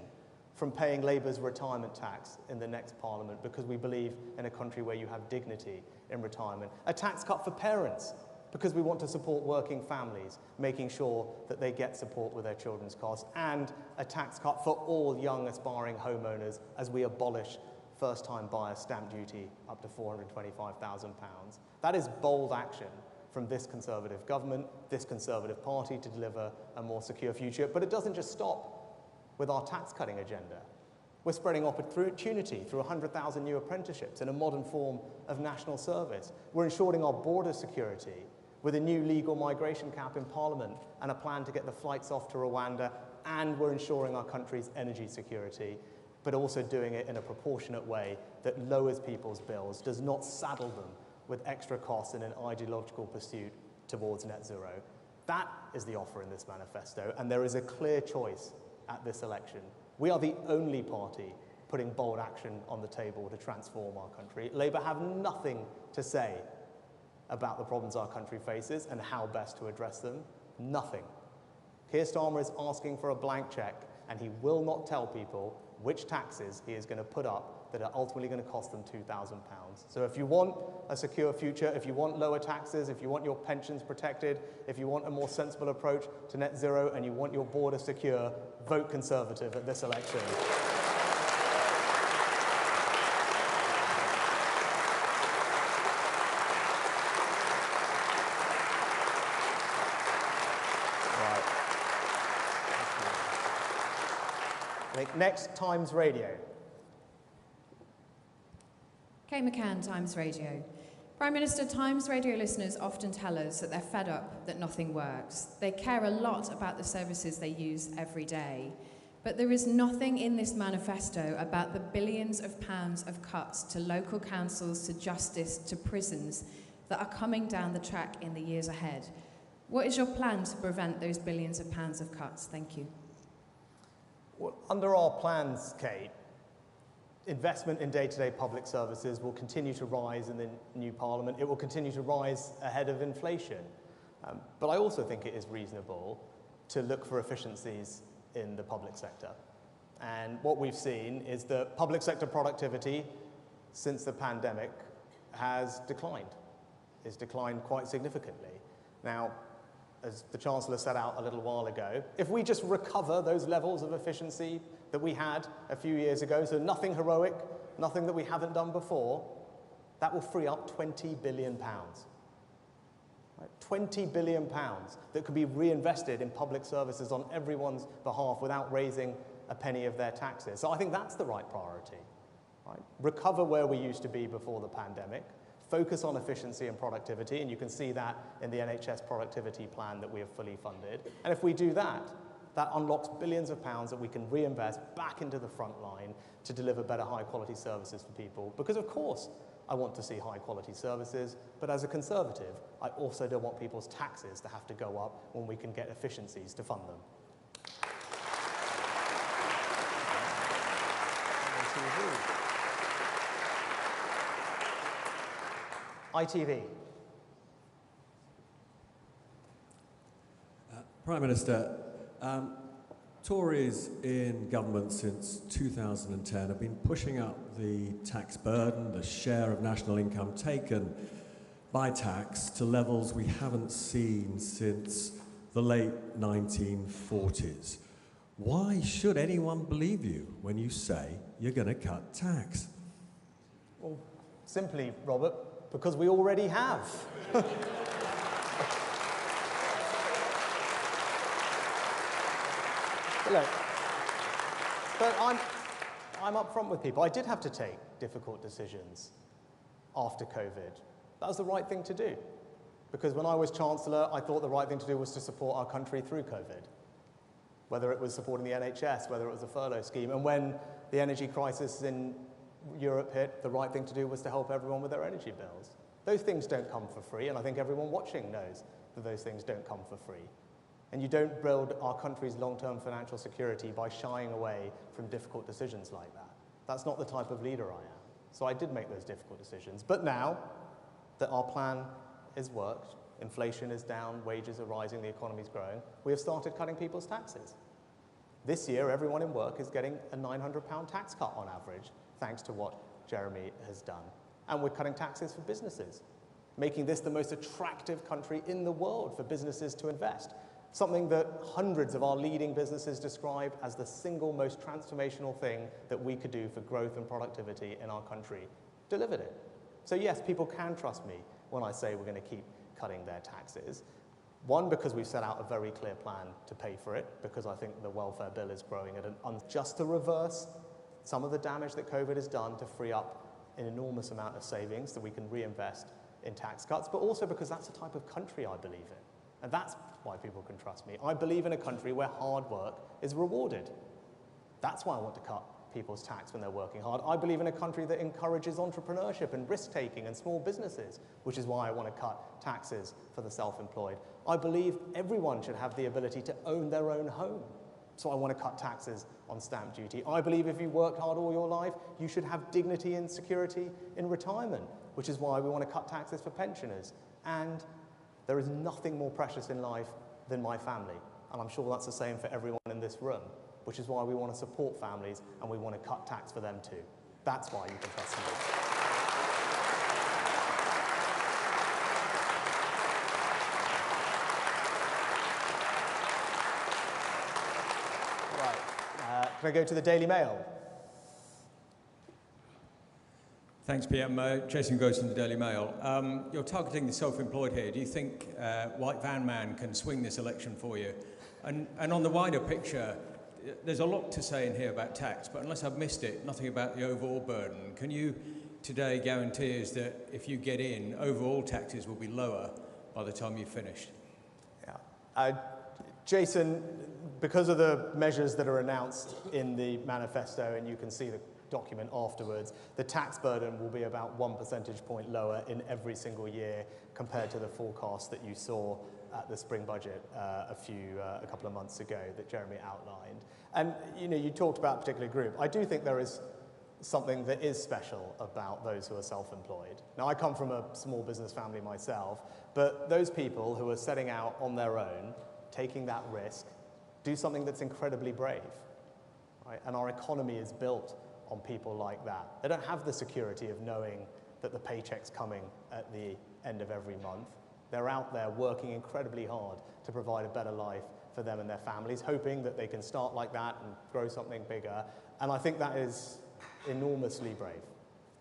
from paying Labour's retirement tax in the next Parliament because we believe in a country where you have dignity in retirement. A tax cut for parents because we want to support working families, making sure that they get support with their children's costs, and a tax cut for all young aspiring homeowners as we abolish first-time buyer stamp duty up to £425,000. That is bold action from this Conservative government, this Conservative party to deliver a more secure future. But it doesn't just stop with our tax-cutting agenda. We're spreading opportunity through 100,000 new apprenticeships and a modern form of national service. We're ensuring our border security with a new legal migration cap in Parliament and a plan to get the flights off to Rwanda, and we're ensuring our country's energy security, but also doing it in a proportionate way that lowers people's bills, does not saddle them with extra costs in an ideological pursuit towards net zero. That is the offer in this manifesto, and there is a clear choice at this election. We are the only party putting bold action on the table to transform our country. Labour have nothing to say about the problems our country faces and how best to address them. Nothing. Keir Starmer is asking for a blank cheque, and he will not tell people which taxes he is going to put up that are ultimately going to cost them £2,000. So if you want a secure future, if you want lower taxes, if you want your pensions protected, if you want a more sensible approach to net zero, and you want your border secure, vote Conservative at this election. Next, Times Radio. Kay McCann, Times Radio. Prime Minister, Times Radio listeners often tell us that they're fed up that nothing works. They care a lot about the services they use every day. But there is nothing in this manifesto about the billions of pounds of cuts to local councils, to justice, to prisons that are coming down the track in the years ahead. What is your plan to prevent those billions of pounds of cuts? Thank you. Well, under our plans, Kate, investment in day-to-day public services will continue to rise in the new Parliament. It will continue to rise ahead of inflation. But I also think it is reasonable to look for efficiencies in the public sector. And what we've seen is that public sector productivity since the pandemic has declined. It's declined quite significantly. Now, as the Chancellor set out a little while ago, if we just recover those levels of efficiency that we had a few years ago, so nothing heroic, nothing that we haven't done before, that will free up £20 billion. Right? £20 billion that could be reinvested in public services on everyone's behalf without raising a penny of their taxes. So I think that's the right priority. Right? Recover where we used to be before the pandemic, focus on efficiency and productivity, and you can see that in the NHS productivity plan that we have fully funded. And if we do that, that unlocks billions of pounds that we can reinvest back into the front line to deliver better high-quality services for people. Because, of course, I want to see high-quality services, but as a Conservative, I also don't want people's taxes to have to go up when we can get efficiencies to fund them. ITV. Prime Minister, Tories in government since 2010 have been pushing up the tax burden, the share of national income taken by tax, to levels we haven't seen since the late 1940s. Why should anyone believe you when you say you're going to cut tax? Well, simply, Robert, because we already have. Look, but I'm up front with people. I did have to take difficult decisions after COVID. That was the right thing to do. Because when I was Chancellor, I thought the right thing to do was to support our country through COVID. Whether it was supporting the NHS, whether it was a furlough scheme. And when the energy crisis in Europe hit, the right thing to do was to help everyone with their energy bills. Those things don't come for free, and I think everyone watching knows that those things don't come for free. And you don't build our country's long-term financial security by shying away from difficult decisions like that. That's not the type of leader I am. So I did make those difficult decisions. But now that our plan has worked, inflation is down, wages are rising, the economy's growing, we have started cutting people's taxes. This year, everyone in work is getting a £900 tax cut on average, thanks to what Jeremy has done. And we're cutting taxes for businesses, making this the most attractive country in the world for businesses to invest. Something that hundreds of our leading businesses describe as the single most transformational thing that we could do for growth and productivity in our country. Delivered it. So yes, people can trust me when I say we're going to keep cutting their taxes. One, because we've set out a very clear plan to pay for it, because I think the welfare bill is growing at just to reverse some of the damage that COVID has done to free up an enormous amount of savings that we can reinvest in tax cuts, but also because that's the type of country I believe in. And that's why people can trust me. I believe in a country where hard work is rewarded. That's why I want to cut people's tax when they're working hard. I believe in a country that encourages entrepreneurship and risk-taking and small businesses, which is why I want to cut taxes for the self-employed. I believe everyone should have the ability to own their own home. So I want to cut taxes on stamp duty. I believe if you worked hard all your life, you should have dignity and security in retirement, which is why we want to cut taxes for pensioners. And there is nothing more precious in life than my family. And I'm sure that's the same for everyone in this room, which is why we want to support families and we want to cut tax for them too. That's why you can trust me. Right, can I go to the Daily Mail? Thanks, PM. Jason Gross from the Daily Mail. You're targeting the self-employed here. Do you think White Van Man can swing this election for you? And on the wider picture, there's a lot to say in here about tax, but unless I've missed it, nothing about the overall burden. Can you today guarantee us that if you get in, overall taxes will be lower by the time you've finished? Yeah. Jason, because of the measures that are announced in the manifesto, and you can see the document afterwards, the tax burden will be about 1 percentage point lower in every single year compared to the forecast that you saw at the spring budget a couple of months ago that Jeremy outlined. And you talked about a particular group. I do think there is something that is special about those who are self-employed. Now, I come from a small business family myself, but those people who are setting out on their own, taking that risk, do something that's incredibly brave, right? And our economy is built on people like that. They don't have the security of knowing that the paycheck's coming at the end of every month. They're out there working incredibly hard to provide a better life for them and their families, hoping that they can start like that and grow something bigger. And I think that is enormously brave.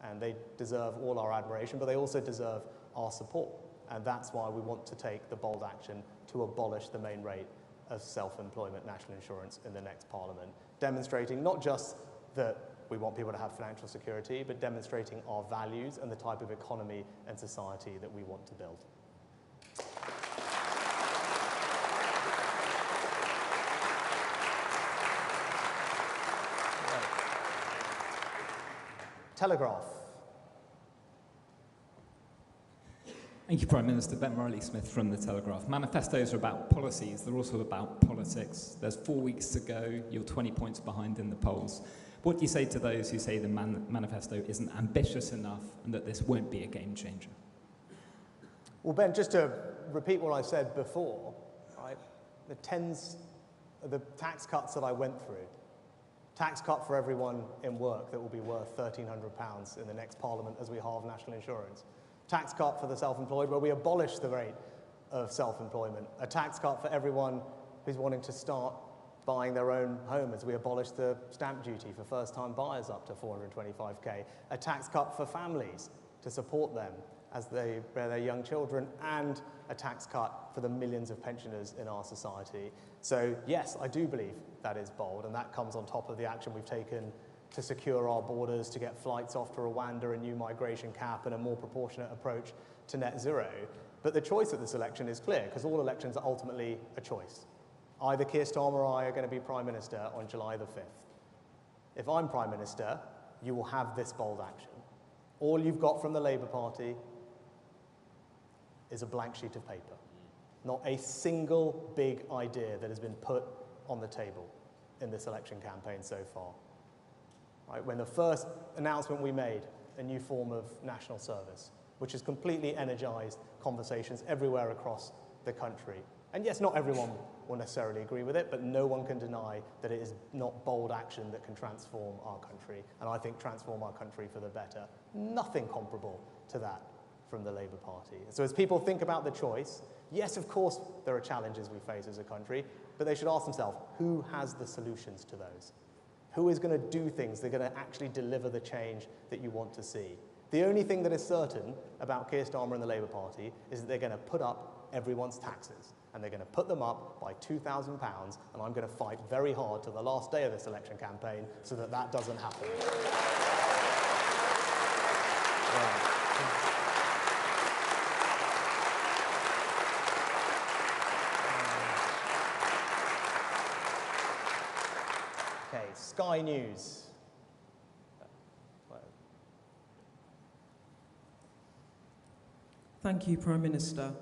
And they deserve all our admiration, but they also deserve our support. And that's why we want to take the bold action to abolish the main rate of self-employment national insurance in the next Parliament, demonstrating not just that we want people to have financial security, but demonstrating our values and the type of economy and society that we want to build. Telegraph. Thank you, Prime Minister. Ben Riley-Smith from The Telegraph. Manifestos are about policies. They're also about politics. There's 4 weeks to go. You're 20 points behind in the polls. What do you say to those who say the manifesto isn't ambitious enough and that this won't be a game changer? Well, Ben, just to repeat what I said before, right, the tens the tax cuts that I went through. Tax cut for everyone in work that will be worth £1,300 in the next Parliament as we halve national insurance. Tax cut for the self-employed where we abolish the rate of self-employment. A tax cut for everyone who's wanting to start buying their own home as we abolish the stamp duty for first-time buyers up to 425k. A tax cut for families to support them as they bear their young children, and a tax cut for the millions of pensioners in our society. So yes, I do believe that is bold, and that comes on top of the action we've taken to secure our borders, to get flights off to Rwanda, a new migration cap, and a more proportionate approach to net zero. But the choice at this election is clear, because all elections are ultimately a choice. Either Keir Starmer or I are going to be Prime Minister on July the 5th. If I'm Prime Minister, you will have this bold action. All you've got from the Labour Party is a blank sheet of paper. Not a single big idea that has been put on the table in this election campaign so far. Right? When the first announcement we made, a new form of national service, which has completely energized conversations everywhere across the country. And yes, not everyone will necessarily agree with it, but no one can deny that it is not bold action that can transform our country, and I think transform our country for the better. Nothing comparable to that from the Labour Party. So as people think about the choice, yes, of course, there are challenges we face as a country, but they should ask themselves, who has the solutions to those? Who is going to do things that are going to actually deliver the change that you want to see? The only thing that is certain about Keir Starmer and the Labour Party is that they're going to put up everyone's taxes, and they're going to put them up by £2,000, and I'm going to fight very hard to the last day of this election campaign so that that doesn't happen. Okay, Sky News. Thank you, Prime Minister.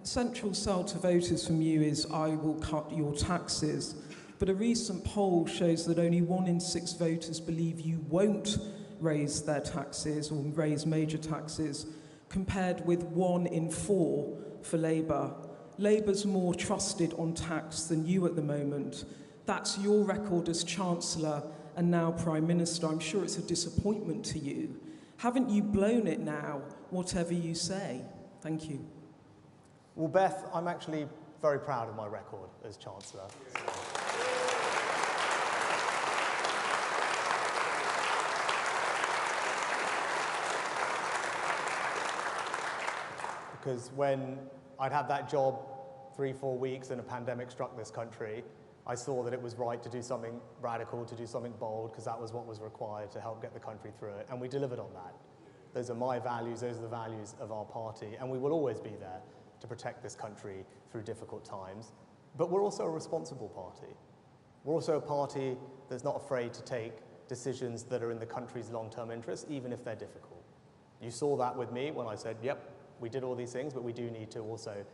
Central sell to voters from you is, I will cut your taxes. But a recent poll shows that only 1 in 6 voters believe you won't raise their taxes or raise major taxes, compared with 1 in 4 for Labour. Labour's more trusted on tax than you at the moment. That's your record as Chancellor and now Prime Minister. I'm sure it's a disappointment to you. Haven't you blown it now, whatever you say? Thank you. Well, Beth, I'm actually very proud of my record as Chancellor. Because when I'd had that job 3-4 weeks and a pandemic struck this country, I saw that it was right to do something radical, to do something bold, because that was what was required to help get the country through it, and we delivered on that. Those are my values, those are the values of our party, and we will always be there to protect this country through difficult times. But we're also a responsible party. We're also a party that's not afraid to take decisions that are in the country's long-term interests, even if they're difficult. You saw that with me when I said, yep, we did all these things, but we do need to also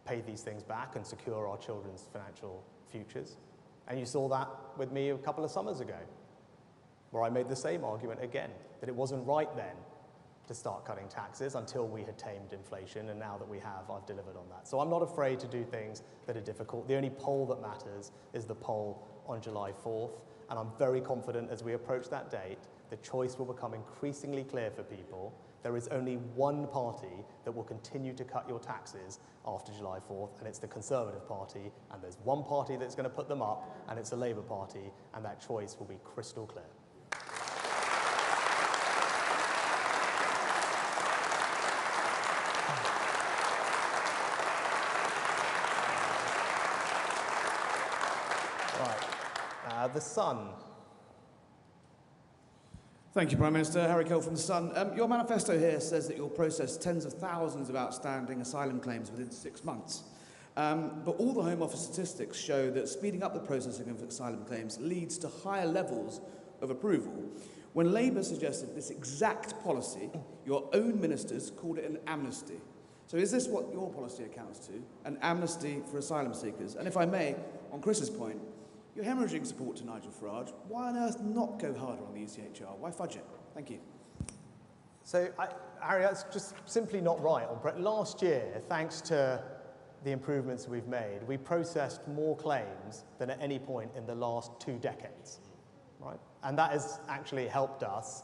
pay these things back and secure our children's financial futures. And you saw that with me a couple of summers ago, where I made the same argument again, that it wasn't right then to start cutting taxes until we had tamed inflation, and now that we have, I've delivered on that. So I'm not afraid to do things that are difficult. The only poll that matters is the poll on July 4th, and I'm very confident as we approach that date, the choice will become increasingly clear for people. There is only one party that will continue to cut your taxes after July 4th, and it's the Conservative Party, and there's one party that's going to put them up, and it's the Labour Party, and that choice will be crystal clear. The Sun. Thank you, Prime Minister. Harry Cole from The Sun. Your manifesto here says that you'll process tens of thousands of outstanding asylum claims within 6 months. But all the Home Office statistics show that speeding up the processing of asylum claims leads to higher levels of approval. When Labour suggested this exact policy, your own ministers called it an amnesty. So is this what your policy accounts to, an amnesty for asylum seekers? And if I may, on Chris's point, you're hemorrhaging support to Nigel Farage. Why on earth not go harder on the ECHR? Why fudge it? Thank you. So, Harry, that's just simply not right. Last year, thanks to the improvements we've made, we processed more claims than at any point in the last 2 decades, right? And that has actually helped us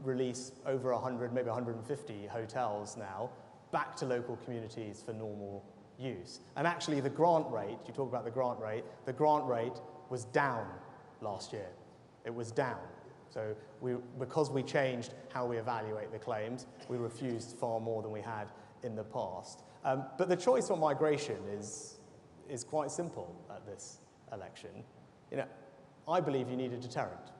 release over 100, maybe 150 hotels now back to local communities for normal use. And actually the grant rate, you talk about the grant rate was down last year. It was down. So because we changed how we evaluate the claims, we refused far more than we had in the past. But the choice on migration is quite simple at this election. You know, I believe you need a deterrent.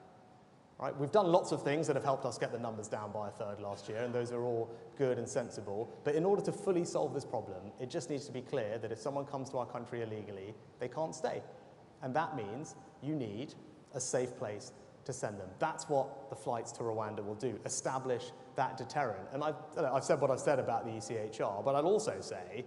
Right? We've done lots of things that have helped us get the numbers down by 1/3 last year, and those are all good and sensible. But in order to fully solve this problem, it just needs to be clear that if someone comes to our country illegally, they can't stay. And that means you need a safe place to send them. That's what the flights to Rwanda will do, establish that deterrent. And I've said what I've said about the ECHR, but I'll also say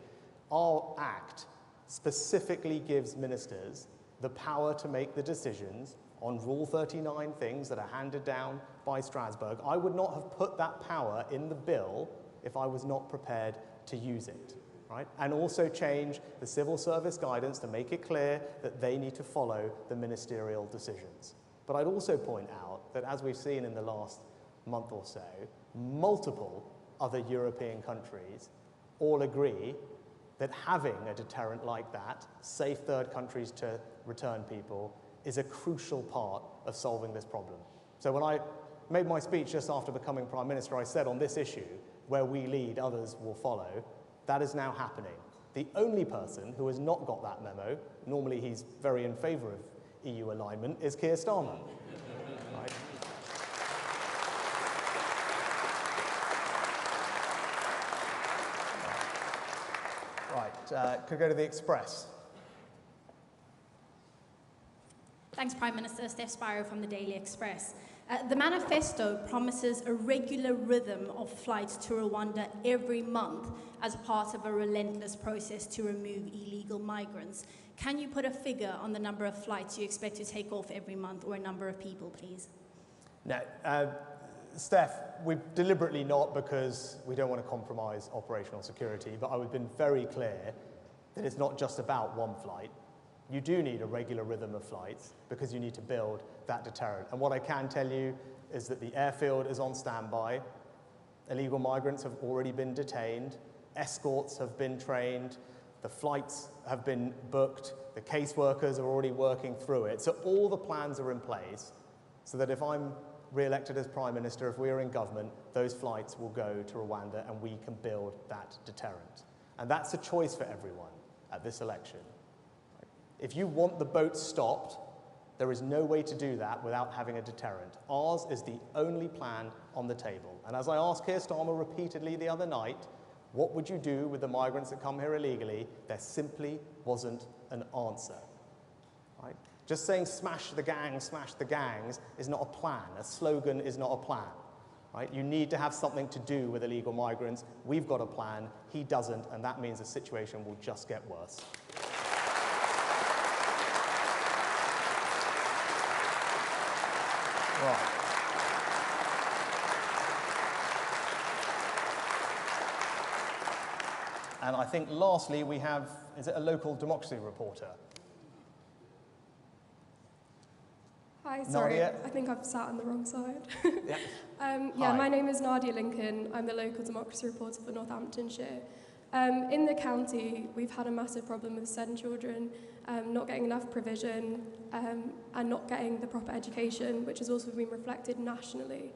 our act specifically gives ministers the power to make the decisions on Rule 39 things that are handed down by Strasbourg. I would not have put that power in the bill if I was not prepared to use it, right? And also change the civil service guidance to make it clear that they need to follow the ministerial decisions. But I'd also point out that, as we've seen in the last month or so, multiple other European countries all agree that having a deterrent like that, safe third countries to return people, is a crucial part of solving this problem. So when I made my speech just after becoming Prime Minister, I said on this issue, where we lead, others will follow. That is now happening. The only person who has not got that memo, normally he's very in favour of EU alignment, is Keir Starmer. Right? Right, could go to the Express. Thanks, Prime Minister. Steph Spiro from the Daily Express. The manifesto promises a regular rhythm of flights to Rwanda every month as part of a relentless process to remove illegal migrants. Can you put a figure on the number of flights you expect to take off every month, or a number of people, please? No, Steph, we've deliberately not, because we don't want to compromise operational security, but I've been very clear that it's not just about one flight. You do need a regular rhythm of flights because you need to build that deterrent. And what I can tell you is that the airfield is on standby. Illegal migrants have already been detained. Escorts have been trained. The flights have been booked. The caseworkers are already working through it. So all the plans are in place so that if I'm re-elected as Prime Minister, if we are in government, those flights will go to Rwanda and we can build that deterrent. And that's a choice for everyone at this election. If you want the boat stopped, there is no way to do that without having a deterrent. Ours is the only plan on the table. And as I asked Keir Starmer repeatedly the other night, what would you do with the migrants that come here illegally? There simply wasn't an answer. Right? Just saying smash the gangs is not a plan. A slogan is not a plan. Right? You need to have something to do with illegal migrants. We've got a plan, he doesn't, and that means the situation will just get worse. Right. And I think lastly we have, is it a local democracy reporter? Hi, sorry, Nadia? I think I've sat on the wrong side. Yeah. Yeah, my name is Nadia Lincoln. I'm the local democracy reporter for Northamptonshire. In the county, we've had a massive problem with SEND children, not getting enough provision and not getting the proper education, which has also been reflected nationally.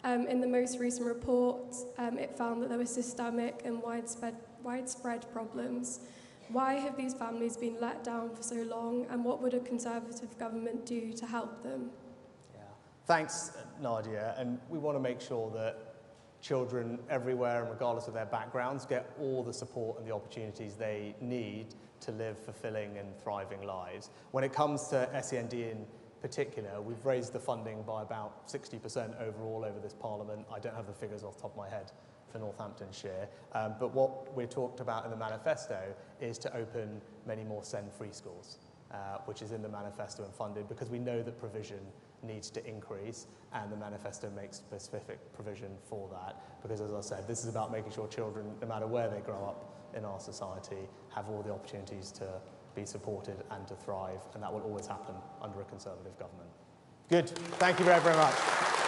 In the most recent report, it found that there were systemic and widespread problems. Why have these families been let down for so long, and what would a Conservative government do to help them? Yeah. Thanks, Nadia, and we want to make sure that children everywhere, and regardless of their backgrounds, get all the support and the opportunities they need to live fulfilling and thriving lives. When it comes to SEND in particular, we've raised the funding by about 60% overall over this Parliament. I don't have the figures off the top of my head for Northamptonshire, but what we're talked about in the manifesto is to open many more SEND-free schools, which is in the manifesto and funded, because we know that provision needs to increase, and the manifesto makes specific provision for that, because as I said, this is about making sure children, no matter where they grow up, in our society have all the opportunities to be supported and to thrive, and that will always happen under a Conservative government. Good. Thank you very, very much.